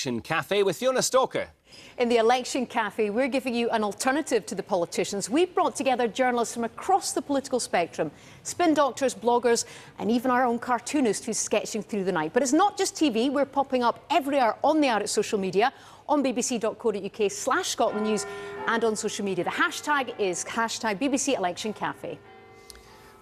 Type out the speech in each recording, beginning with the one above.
Election Cafe with Fiona Stoker. In the Election Cafe, we're giving you an alternative to the politicians. We've brought together journalists from across the political spectrum, spin doctors, bloggers, and even our own cartoonist who's sketching through the night. But it's not just TV. We're popping up every hour on the hour at social media, on bbc.co.uk/Scotland News, and on social media. The hashtag is hashtag BBC Election Cafe.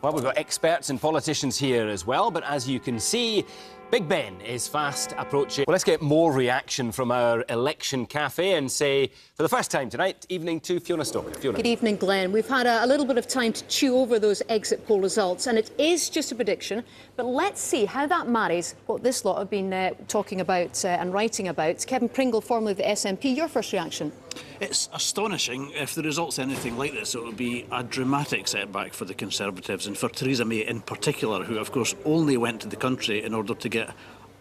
Well, we've got experts and politicians here as well, but as you can see, Big Ben is fast approaching. Well, let's get more reaction from our Election Cafe and say, for the first time tonight, evening to Fiona Stoker. Fiona. Good evening, Glenn. We've had a little bit of time to chew over those exit poll results, and it is just a prediction, but let's see how that marries what this lot have been talking about and writing about. Kevin Pringle, formerly of the SNP, your first reaction? It's astonishing. If the result's anything like this, it would be a dramatic setback for the Conservatives and for Theresa May in particular, who of course only went to the country in order to get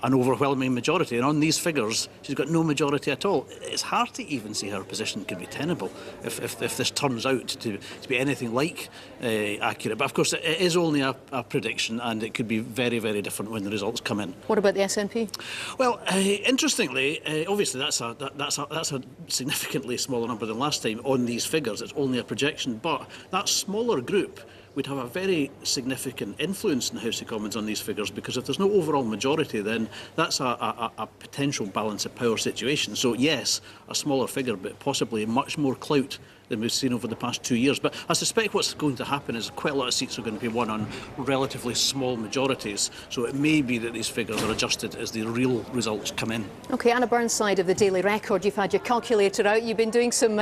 an overwhelming majority, and on these figures she's got no majority at all. It's hard to even see her position could be tenable if this turns out to be anything like accurate. But of course it is only a prediction, and it could be very, very different when the results come in. What about the SNP? Well, interestingly, obviously that's a significantly smaller number than last time on these figures. It's only a projection, but that smaller group would have a very significant influence in the House of Commons on these figures, because if there's no overall majority, then that's a potential balance of power situation. So yes, a smaller figure, but possibly much more clout than we've seen over the past 2 years. But I suspect what's going to happen is quite a lot of seats are going to be won on relatively small majorities. So it may be that these figures are adjusted as the real results come in. OK, Anna Burnside of the Daily Record, you've had your calculator out. You've been doing some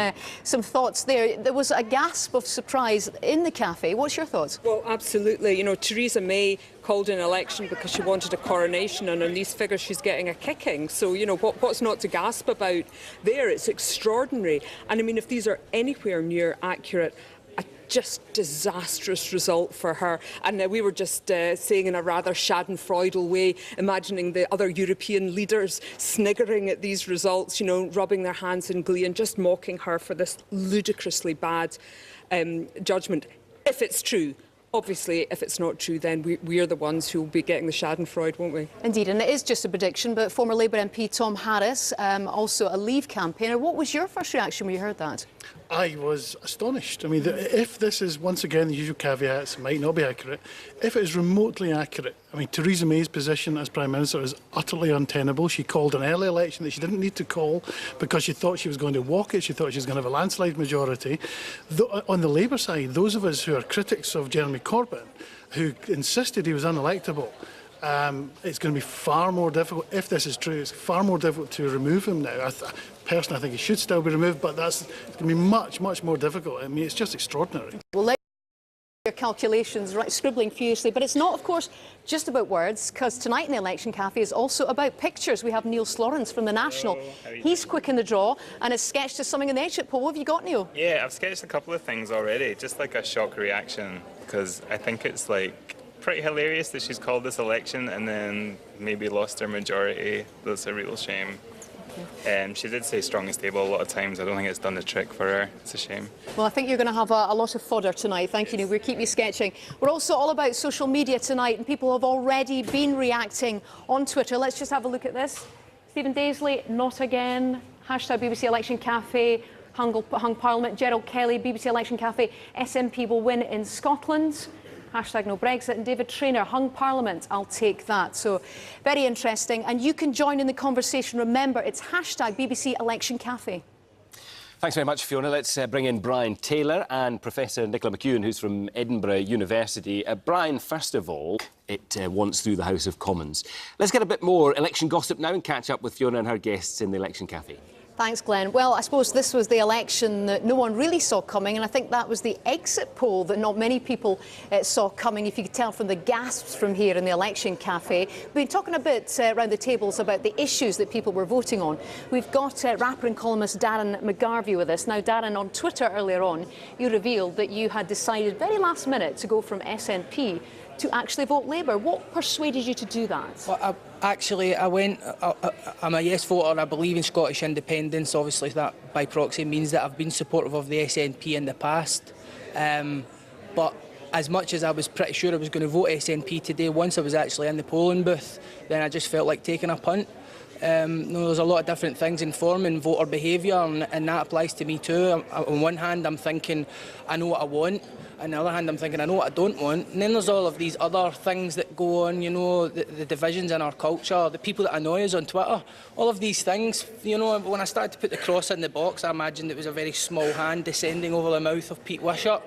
thoughts there. There was a gasp of surprise in the cafe. What's your thoughts? Well, absolutely. You know, Theresa May called an election because she wanted a coronation, and on these figures she's getting a kicking. So, you know, what's not to gasp about there? It's extraordinary. And I mean, if these are anywhere near accurate, a just disastrous result for her. And we were just saying in a rather schadenfreude way, imagining the other European leaders sniggering at these results, you know, rubbing their hands in glee and just mocking her for this ludicrously bad judgment. If it's true. Obviously, if it's not true, then we're the ones who will be getting the schadenfreude, won't we? Indeed, and it is just a prediction, but former Labour MP Tom Harris, also a Leave campaigner, what was your first reaction when you heard that? I was astonished. I mean, if this is, once again, the usual caveats, might not be accurate, if it is remotely accurate, I mean, Theresa May's position as Prime Minister is utterly untenable. She called an early election that she didn't need to call because she thought she was going to walk it, she thought she was going to have a landslide majority. On the Labour side, those of us who are critics of Jeremy Corbyn, who insisted he was unelectable, it's going to be far more difficult, if this is true, it's far more difficult to remove him now. Personally, I think he should still be removed, but it's going to be much, much more difficult. I mean, it's just extraordinary. Well, let your calculations, right, scribbling furiously, but it's not, of course, just about words, because tonight in the Election Cafe is also about pictures. We have Neil Slorence from The National. He's quick in the draw and has sketched us something in the exit poll. What have you got, Neil? Yeah, I've sketched a couple of things already, just like a shock reaction, because I think it's like pretty hilarious that she's called this election and then maybe lost her majority. That's a real shame. She did say strong and stable a lot of times. I don't think it's done the trick for her. It's a shame. Well, I think you're going to have a lot of fodder tonight. Thank you, Neil. We'll keep you sketching. We're also all about social media tonight, and people have already been reacting on Twitter. Let's just have a look at this. Stephen Daisley, not again. Hashtag BBC Election Cafe. Hung Parliament. Gerald Kelly, BBC Election Cafe. SNP will win in Scotland. Hashtag no Brexit. And David Traynor, hung Parliament, I'll take that. So very interesting, and you can join in the conversation. Remember, it's hashtag BBC Election Cafe. Thanks very much, Fiona. Let's bring in Brian Taylor and Professor Nicola McEwen, who's from Edinburgh University. Brian, first of all, it wants through the House of Commons. Let's get a bit more election gossip now and catch up with Fiona and her guests in the Election Cafe. Thanks, Glenn. Well, I suppose this was the election that no one really saw coming, and I think that was the exit poll that not many people saw coming, if you could tell from the gasps from here in the Election Cafe. We've been talking a bit around the tables about the issues that people were voting on. We've got rapper and columnist Darren McGarvey with us. Now, Darren, on Twitter earlier on, you revealed that you had decided very last minute to go from SNP to actually vote Labour. What persuaded you to do that? Well, I'm a yes voter. I believe in Scottish independence. Obviously, that by proxy means that I've been supportive of the SNP in the past. But as much as I was pretty sure I was going to vote SNP today, once I was actually in the polling booth, then I just felt like taking a punt. There's a lot of different things informing voter behaviour, and that applies to me too. On one hand, I'm thinking, I know what I want. On the other hand, I'm thinking, I know what I don't want. And then there's all of these other things that go on, the divisions in our culture, the people that annoy us on Twitter, all of these things. When I started to put the cross in the box, I imagined it was a very small hand descending over the mouth of Pete Wishart,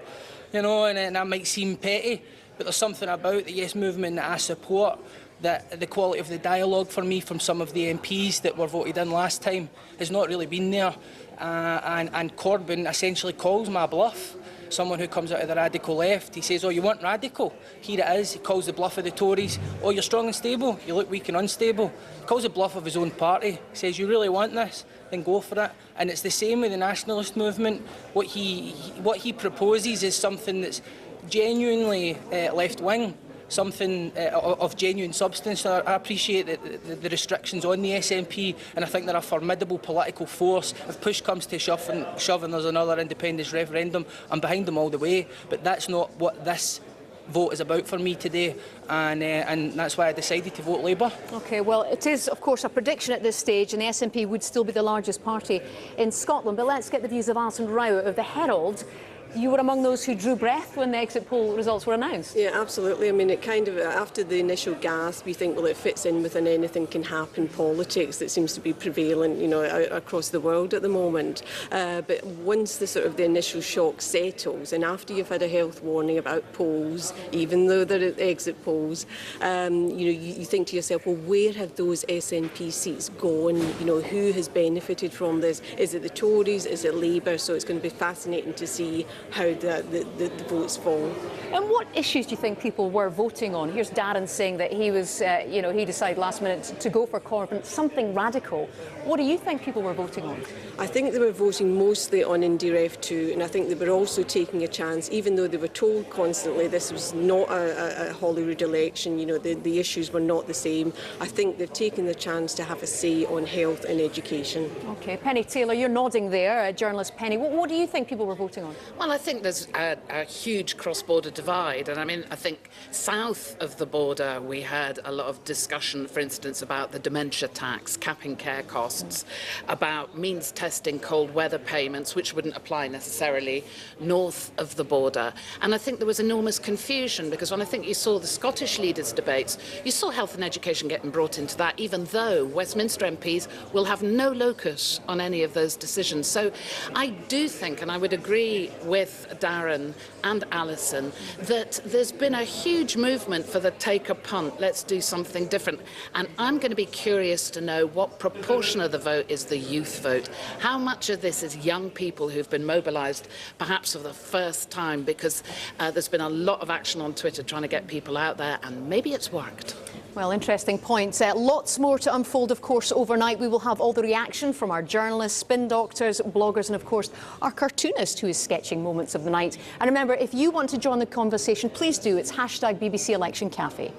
and that might seem petty, but there's something about the Yes movement that I support, that the quality of the dialogue for me from some of the MPs that were voted in last time has not really been there. And Corbyn essentially calls my bluff. Someone who comes out of the radical left, he says, oh, you want radical? Here it is. He calls the bluff of the Tories. Oh, you're strong and stable. You look weak and unstable. He calls the bluff of his own party. He says, you really want this? Then go for it. And it's the same with the nationalist movement. What he proposes is something that's genuinely left-wing, something of genuine substance. I appreciate the restrictions on the SNP, and I think they're a formidable political force. If push comes to shove and there's another independence referendum, I'm behind them all the way. But that's not what this vote is about for me today, and that's why I decided to vote Labour. OK, well, it is, of course, a prediction at this stage, and the SNP would still be the largest party in Scotland. But let's get the views of Alison Rao of the Herald. You were among those who drew breath when the exit poll results were announced. Yeah, absolutely. I mean, it kind of, after the initial gasp, you think, well, it fits in with an anything can happen politics that seems to be prevalent, across the world at the moment. But once the initial shock settles, and after you've had a health warning about polls, even though they're exit polls, you think to yourself, well, where have those SNP seats gone? Who has benefited from this? Is it the Tories? Is it Labour? So it's going to be fascinating to see how the votes fall. And what issues do you think people were voting on? Here's Darren saying that he was, he decided last minute to go for Corbyn, something radical. What do you think people were voting on? I think they were voting mostly on IndyRef 2, and I think they were also taking a chance, even though they were told constantly this was not a Holyrood election, the issues were not the same. I think they've taken the chance to have a say on health and education. OK, Penny Taylor, you're nodding there, journalist Penny. What do you think people were voting on? Well, I think there's a huge cross-border divide, and I think south of the border we had a lot of discussion, for instance, about the dementia tax, capping care costs, about means testing cold weather payments, which wouldn't apply necessarily north of the border. And I think there was enormous confusion, because when I think you saw the Scottish leaders' debates, you saw health and education getting brought into that, even though Westminster MPs will have no locus on any of those decisions. So I do think, and I would agree with Darren and Alison, that there's been a huge movement for the take a punt, let's do something different. And I'm going to be curious to know what proportion of the vote is the youth vote. How much of this is young people who've been mobilised perhaps for the first time, because there's been a lot of action on Twitter trying to get people out there, and maybe it's worked. Well, interesting points. Lots more to unfold, of course, overnight. We will have all the reaction from our journalists, spin doctors, bloggers, and, of course, our cartoonist who is sketching moments of the night. And remember, if you want to join the conversation, please do. It's hashtag BBC Election Cafe.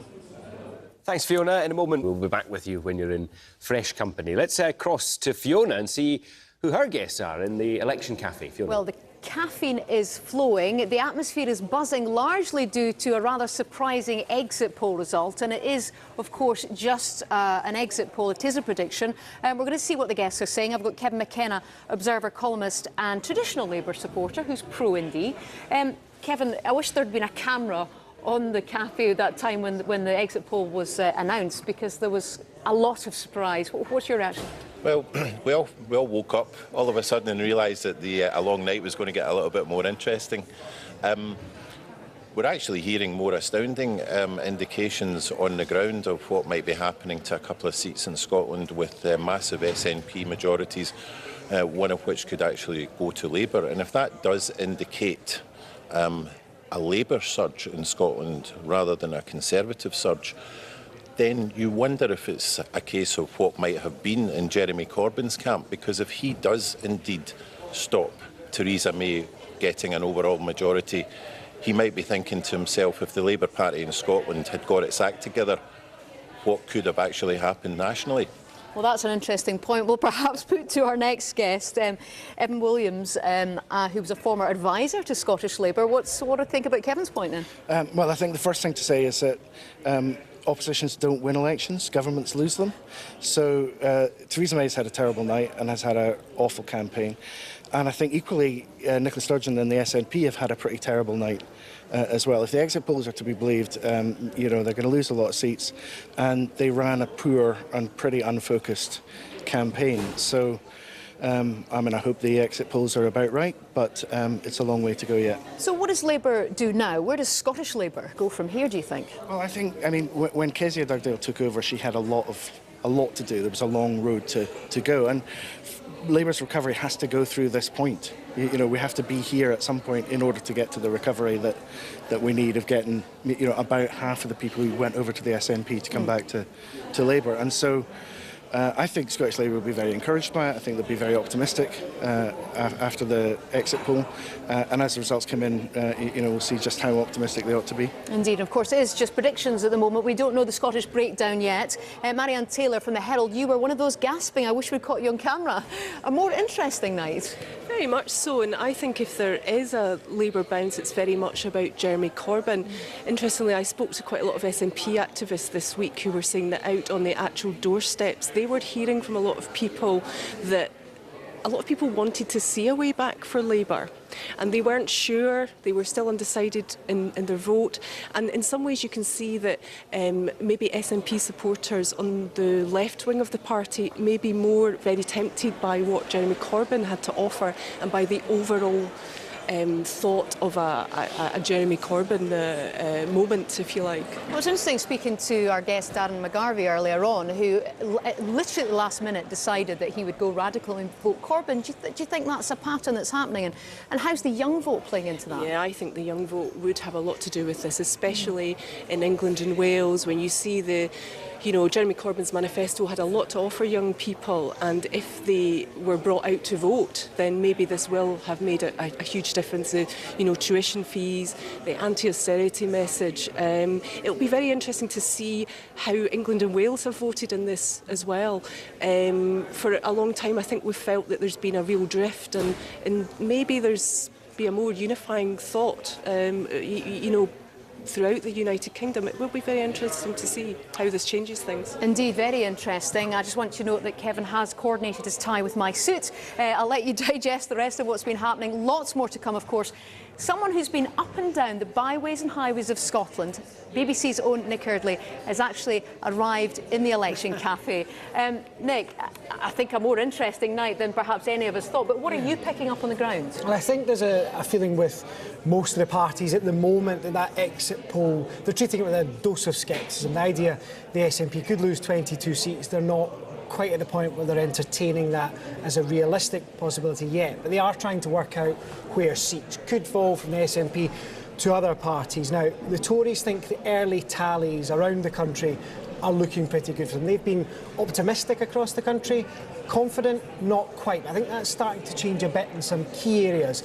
Thanks, Fiona. In a moment, we'll be back with you when you're in fresh company. Let's cross to Fiona and see who her guests are in the Election Cafe. Fiona. Well, the caffeine is flowing. The atmosphere is buzzing, largely due to a rather surprising exit poll result. And it is, of course, just an exit poll. It is a prediction. We're going to see what the guests are saying. I've got Kevin McKenna, Observer columnist and traditional Labour supporter, who's pro-Indy. Kevin, I wish there'd been a camera on the cafe at that time when the exit poll was announced, because there was a lot of surprise. What's your reaction? Well, we all woke up all of a sudden and realised that a long night was going to get a little bit more interesting. We're actually hearing more astounding indications on the ground of what might be happening to a couple of seats in Scotland with massive SNP majorities, one of which could actually go to Labour. And if that does indicate a Labour surge in Scotland rather than a Conservative surge, then you wonder if it's a case of what might have been in Jeremy Corbyn's camp, because if he does indeed stop Theresa May getting an overall majority, he might be thinking to himself, if the Labour Party in Scotland had got its act together, what could have actually happened nationally? Well, that's an interesting point. We'll perhaps put to our next guest, Evan Williams, who was a former advisor to Scottish Labour. What do you think about Kevin's point then? Well, I think the first thing to say is that oppositions don't win elections, governments lose them. So Theresa May's had a terrible night and has had an awful campaign. And I think equally Nicola Sturgeon and the SNP have had a pretty terrible night as well. If the exit polls are to be believed, you know, they're going to lose a lot of seats. And they ran a poor and pretty unfocused campaign. So I mean, I hope the exit polls are about right, but it's a long way to go yet. So what does Labour do now? Where does Scottish Labour go from here, do you think? Well, I mean, when Kezia Dugdale took over, she had a lot to do. There was a long road to go, and Labour's recovery has to go through this point. You know, we have to be here at some point in order to get to the recovery that we need of getting, you know, about half of the people who went over to the SNP to come back to Labour. And so I think Scottish Labour will be very encouraged by it. I think they'll be very optimistic after the exit poll. And as the results come in, you know, we'll see just how optimistic they ought to be. Indeed, of course, it is just predictions at the moment. We don't know the Scottish breakdown yet. Marianne Taylor from the Herald, you were one of those gasping. I wish we'd caught you on camera. A more interesting night. Very much so, and I think if there is a Labour bounce, it's very much about Jeremy Corbyn. Interestingly, I spoke to quite a lot of SNP activists this week who were saying that out on the actual doorsteps, they were hearing from a lot of people that a lot of people wanted to see a way back for Labour, and they weren't sure, they were still undecided in their vote. And in some ways you can see that maybe SNP supporters on the left wing of the party may be more very tempted by what Jeremy Corbyn had to offer and by the overall thought of a Jeremy Corbyn moment, if you like. Well, it was interesting speaking to our guest Darren McGarvey earlier on, who literally at the last minute decided that he would go radical and vote Corbyn. Do you think that's a pattern that's happening? And how's the young vote playing into that? Yeah, I think the young vote would have a lot to do with this, especially in England and Wales, when you see you know, Jeremy Corbyn's manifesto had a lot to offer young people, and if they were brought out to vote, then maybe this will have made a huge difference. You know, tuition fees, the anti-austerity message. It'll be very interesting to see how England and Wales have voted in this as well. For a long time, I think we've felt that there's been a real drift, and maybe there's be a more unifying thought. You know, throughout the United Kingdom. It will be very interesting to see how this changes things. Indeed, very interesting. I just want you to note that Kevin has coordinated his tie with my suit. I'll let you digest the rest of what's been happening. Lots more to come, of course. Someone who's been up and down the byways and highways of Scotland, BBC's own Nick Eardley, has actually arrived in the election cafe. Nick, I think a more interesting night than perhaps any of us thought, but what are you picking up on the ground? Well, I think there's a feeling with most of the parties at the moment that exit poll, they're treating it with a dose of scepticism. The idea the SNP could lose 22 seats, they're not quite at the point where they're entertaining that as a realistic possibility yet, but they are trying to work out where seats could fall from the SNP to other parties. Now, the Tories think the early tallies around the country are looking pretty good for them. They've been optimistic across the country, confident, not quite. I think that's starting to change a bit in some key areas.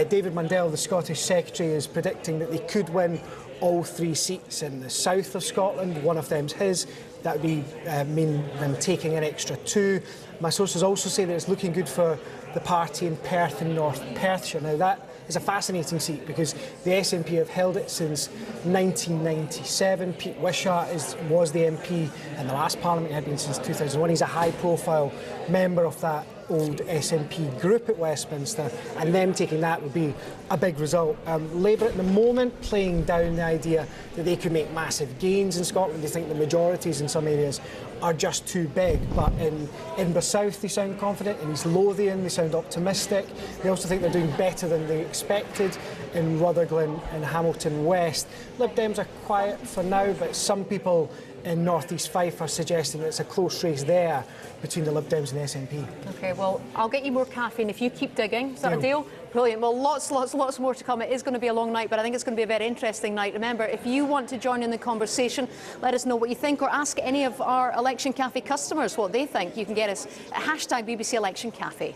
David Mundell, the Scottish Secretary, is predicting that they could win all 3 seats in the south of Scotland. One of them's his. That would mean them taking an extra 2. My sources also say that it's looking good for the party in Perth and North Perthshire. Now that is a fascinating seat because the SNP have held it since 1997. Pete Wishart was the MP in the last Parliament, he had been since 2001. He's a high-profile member of that old SNP group at Westminster, and them taking that would be a big result. Labour at the moment playing down the idea that they could make massive gains in Scotland. They think the majorities in some areas are just too big, but in Edinburgh South they sound confident, in East Lothian they sound optimistic. They also think they're doing better than they expected in Rutherglen and Hamilton West. Lib Dems are quiet for now, but some people in North East Fife are suggesting it's a close race there between the Lib Dems and the SNP. OK, well, I'll get you more caffeine if you keep digging. Is that a deal? Brilliant. Well, lots more to come. It is going to be a long night, but I think it's going to be a very interesting night. Remember, if you want to join in the conversation, let us know what you think, or ask any of our Election Cafe customers what they think. You can get us at #BBC Election Cafe.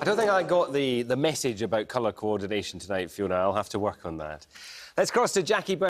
I don't think I got the message about colour coordination tonight, Fiona. I'll have to work on that. Let's cross to Jackie Byrne.